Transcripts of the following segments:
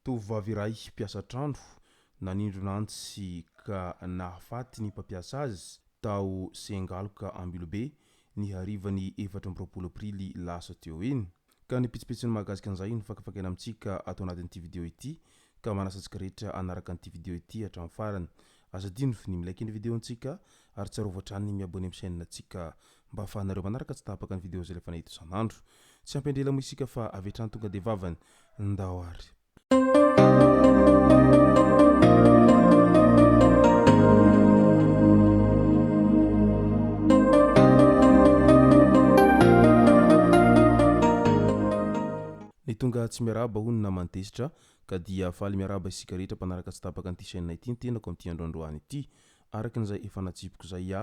Tovovavy iray mpiasa trano nanindronantsy ka nahafaty ny mpampiasa azy tao Sengaloka Ambilobe ny harivany 4 aprily lasa teo iny. Ka nipitsipitsiny mahakasika an'izay ny fakafakena amintsika atao anatin'ity video ity ka manasantsika rehetra anaraka an'ity video ity hatramin'ny farany. Aza dino ny milaiky ny video antsika ary tsarovatra trany miabone amin'ny chaîne antsika mba ahafahanareo manaraka tsy tapaka ny video zay lefa nahita isan'andro. Tsy ampendrela mo isika fa avy hatrany tonga de vavany ndao ary. Ny tonga tsy miaraba hono na mantesitra ka dia faly miaraba isika rehetra mpanaraka tsy tapaka an'ity chaîne ity ny tenako amin'ity androandroany ity. Arakan'izay efa natsipiko zay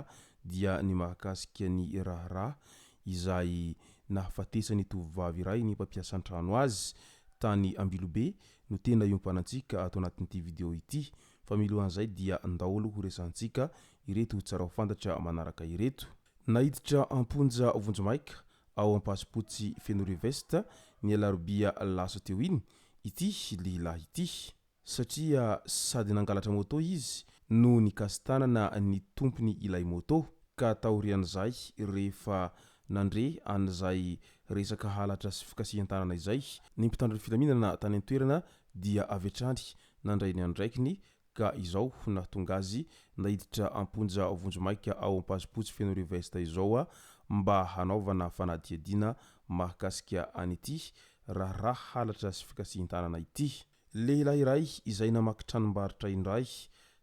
dia ny mahakasika ny raharaha izay nahafatesany tovovavy iray ny mpampiasa an-trano azy tany Ambilobe no tena iompanantsika atao anatin'ity video ity. Fa milohan'izay dia ndaolo ho resantsika ireto tsara ho fantatra manaraka ireto. Nahiditra amponja vonjomaika ao am-pasipotsy Fenoriovesta ny alarobia lasa teo iny ity lehilahy ity satria sady nangalatra moto izy no nikastanana ny tompony ilay moto ka taorian'izay rehefa nandre an'izay resaka halatra sy fikasihan-tanana izay ny mpitandron'ny filaminana tany an-toerana dia avy hatrany nandray ny andraikiny ka izao nahatonga azy nahiditra amponja vonjomaika ao am-pasipotsy Fenoriovesta izao mba hanaovana fanadihadiana mahakasika an'ity raharaha halatra sy fikasihan-tanana ity. Lehilahy iray izay namaky tranombarotra indray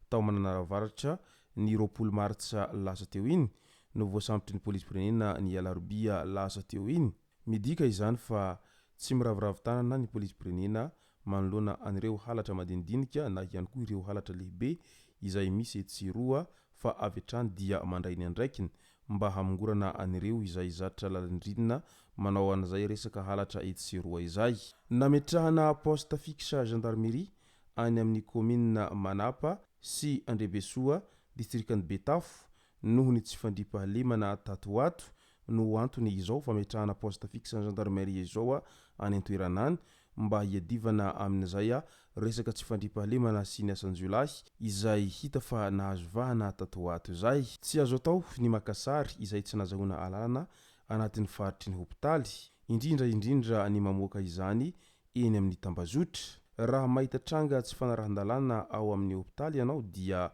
tao Mananavaratra ny 20 Martsa lasa teo iny no voasambotra ny polisy-pirenena ny alarobia lasa teo iny. Midika izany fa tsy miravoravo tanana ny polisy-pirenena manoloana an'ireo halatra madinidinika na ihany koa ireo halatra lehibe izay misy etsiroa fa avy hatrany dia mandray ny andraikiny mba hamongorana an'ireo izay zatra lalindrinina manao an'izay resaka halatra etsiroa izay. Nametrahana poste fixe gendarmerie any amin'ny commune Manapa sy Andrebesoa district-ny Betafo noho ny tsy fandriampahalemana tatoato no antony izao fametrahana poste fixe gendarmerie izao any an-toeranany mba hiadivana amin'izay resaka tsy fandriampahalemana sy ny asan-jiolahy izay hita fa nahazo vahana tatoato izay. Tsy azo atao ny makasary izay tsy nazahoana alana anatin'ny faritry ny hopitaly indrindra ny mamoaka izany eny amin'ny tambazotra. Raha mahita tranga tsy fanarahan-dalana ao amin'ny hopitaly ianao dia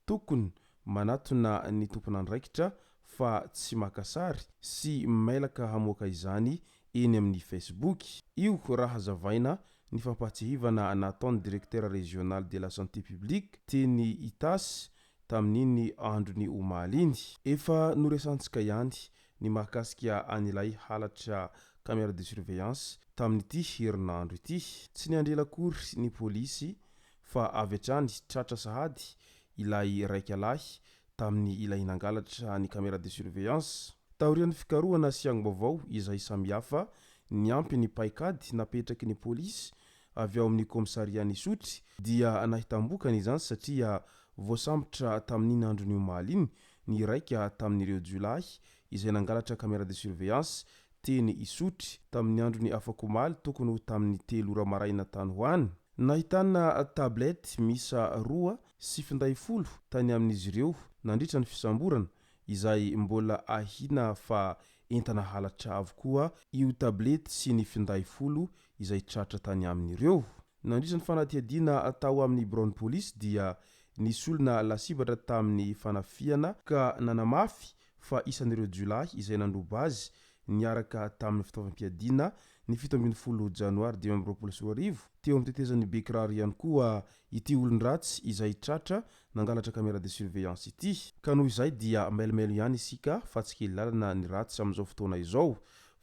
tokony manatona ny tompon'andraikitra fa tsy makasary sy mailaka hamoaka izany eny amin'ny Facebook. Io raha hazavaina ny fampatsihivana nataon'ny directeur régional de la santé publique teny Itasy tamin'iny androny omaly iny. Efa noresantsika ihany ny mahakasika an'ilay halatra caméra de surveillance tamin'ity herinandro ity. Tsy niandrela akory ny polisy fa avy hatrany tratra sahady ilay raikalahy tamin'ny ilay nangalatra ny caméra de surveillance. Taorian'ny fikarohana sy angom-baovao izay samihafa niampy ny paikady napetraky ny polisy avy ao amin'ny komisaria ny Sotry dia nahitambokana izany satria voasambotra tamin'iny androny omaly iny ny raika tamin'ireo jiolahy izay nangalatra caméra de surveillance teny Isotry tamin'ny androny afakomaly tokony tamin'ny 3 ora maraina tany hoany. Nahitana tablety misa 2 sy finday 10 tany amin'izy ireo nandritra ny fisamborana izay mbola ahina fa entana halatra avokoa io tablety sy ny finday 10 izay tratra tany amin'ireo. Nandritra ny fanadihadiana atao amin'ny bureau police dia nisy olona lasibatra tamin'ny fanafiana ka nanamafy fa isan'ireo jiolahy izay nandroba azy niaraka tamin'ny fitaovam-piadiana ny 17 Janoary 2024 teo amin'ny tetezan'ny Bekiraro ihany koa ity olon-dratsy izay tratra nangalatra caméra de surveillance ity. Ka noho izay dia mailmail ihany isika fa tsy kely lalana ny ratsy amin'izao fotoana izao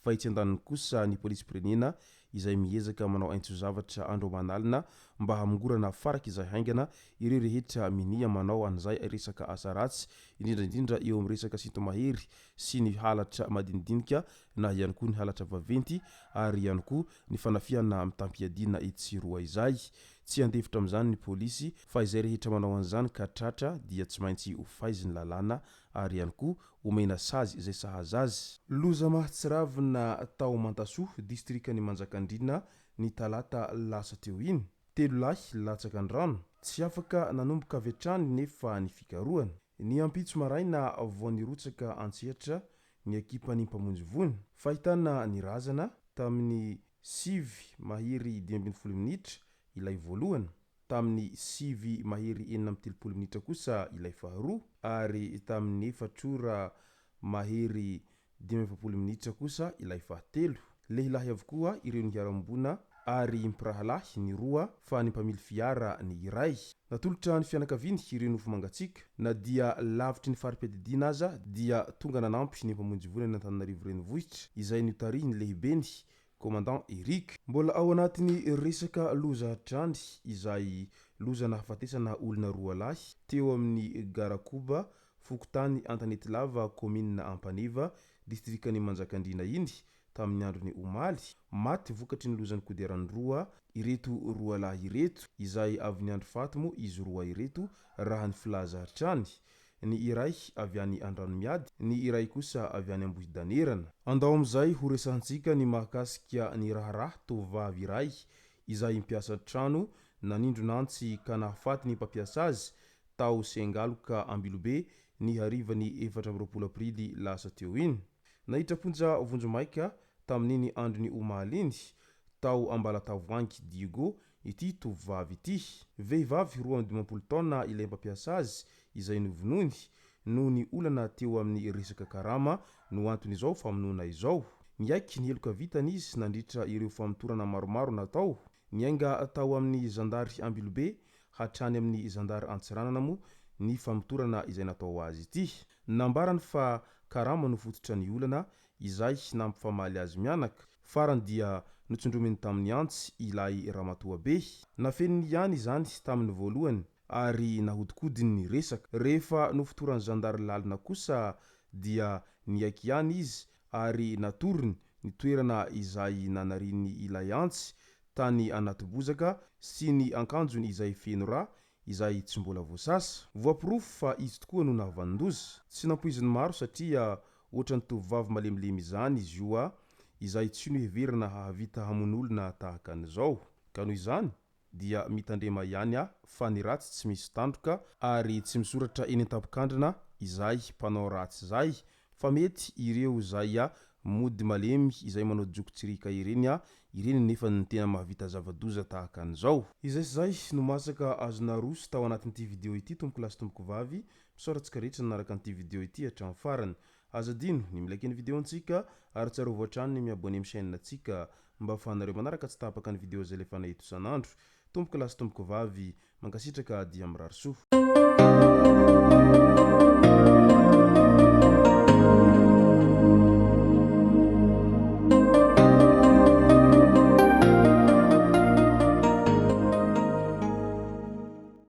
fa itsy andaniny kosa ny polisy-pirenena izay miezaka manao aintsozavatra andro manalina mba hamongorana faraka izay haingana ireo rehetra minia manao an'izay resaka asa ratsy indrindraindrindra eo amin'ny resaka sintomahery sy ny halatra madinidinika na ihany koa ny halatra vaventy ary ihany koa ny fanafiana mitampiadiana itsiroa izay tsy andefitra amin'izany ny polisy fa izay rehetra manao an'izany ka tratra dia tsy maintsy ho faiziny lalàna ary ihany koa omena sazy izay sahaza azy. Loza Mahatsiravina tao Mantasoa distrikany Manjakandriana ny talata lasa teo iny. 3 lahy latsaka andrano tsy afaka nanomboka avy hatrany nefa ny fikarohany. Ny ampitso maraina vao nirotsaka Antsehatra ny ekipany mpamonjy voany. Fahitana ny razana tamin'ny 7:12 minitra ilay voalohany, tamin'ny 7:30 minitra kosa ilay faharoa ary tamin'ny 4:12 minitra kosa ilay fahatelo. Lehilahy avokoa ireo niara-mbona ary mipirahalahy ny roa fa ny mpamily fiara ny iray. Natolotra ny fianakaviany ireo nofo mangatsika na dia lavitry ny farim-piadidiana aza dia tonga nanampy ny mpamonjy voany Antananarivo renivohitra izay notarihy ny lehibeny Commandant Eric. Mbola ao anatin'ny resaka loza hatrany izay loza nahafatesana olona roa lahy teo amin'ny Garakoba Fokotany Antanety-Lava commune Ampaniva distrikany Manjakandriana iny tamin'ny androny omaly. Maty vokatry ny lozan'ny kodiaran-droa ireto roa lahy ireto izay avy ny andro faty moa izy roa ireto raha ny filaza hatrany. Ny iray avy any Andranomiady, ny iray kosa avy any Ambohidanerana. Andao amin'izay ho resantsika ny mahakasika ny raharaha tovovavy iray izay mpiasa trano nanindro nantsy ka nahafaty ny mpampiasa azy tao Sengaloka Ambilobe ny harivany 4 aprily lasa teo iny. Nahitraponja vonjomaika tamin'iny androny omaly iny tao Ambalatavoangy Diego ity tovovavy ity. Vehivavy 12 taona ilay mpampiasa azy izay novonony no ny olana teo amin'ny resaka karama no antony izao famonona izao. Niaiky ny heloka vitany izy nandritra ireo famotorana maromaro natao. Niainga tao amin'ny zandary Ambilobe hatrany amin'ny zandary Antsiranana moa ny famotorana izay natao azy ity. Nambarany fa karama no fototra ny olana izay nampifamaly azy mianaka. Farany dia notsondrominy tamin'ny antsy ilay Ramatoabe. Nafeniny ihany izany tamin'ny voalohany ary nahodikodiny ny resaka. Rehefa nofotoran'ny zandary lalina kosa dia niaiky ihany izy ary natorony ny toerana izay nanariny ilay antsy tany anaty bozaka sy ny ankanjony izay feno rà izay tsy mbola voasasa. Voapirofo fa izy tokoa no nahavandoza. Tsy nampoiziny maro satria ohatran'ny tovovavy malemilemy izany izy io izay tsy no heverina hahavita hamon'olona tahaka an'izao. Ka noho izany dia mitandrema ihany fa ny ratsy tsy misy tandroka ary tsy misoratra eny an-tampokandrina izay mpanao ratsy izay fa mety ireo izay mody malemy izay manao jokotsirika ireny nefa ny tena mahavita zavadoza tahaka an'izao. Izay sy zay no masaka azona roso tao anatin'ity video ity tompoko lasy tompoko vavy. Misaoratsika rehetra nanaraka an'ity video ity hatramin'ny farany. Azadino ny milaiky ny video antsika ary tsara voatrany ny miabone amin'ny chaîne antsika mba ahafahanareo manaraka tsy tapaka ny video zay lefa nahito isan'andro. Tompoko lasy tompoko vavy mankasitraka dia mirary soa.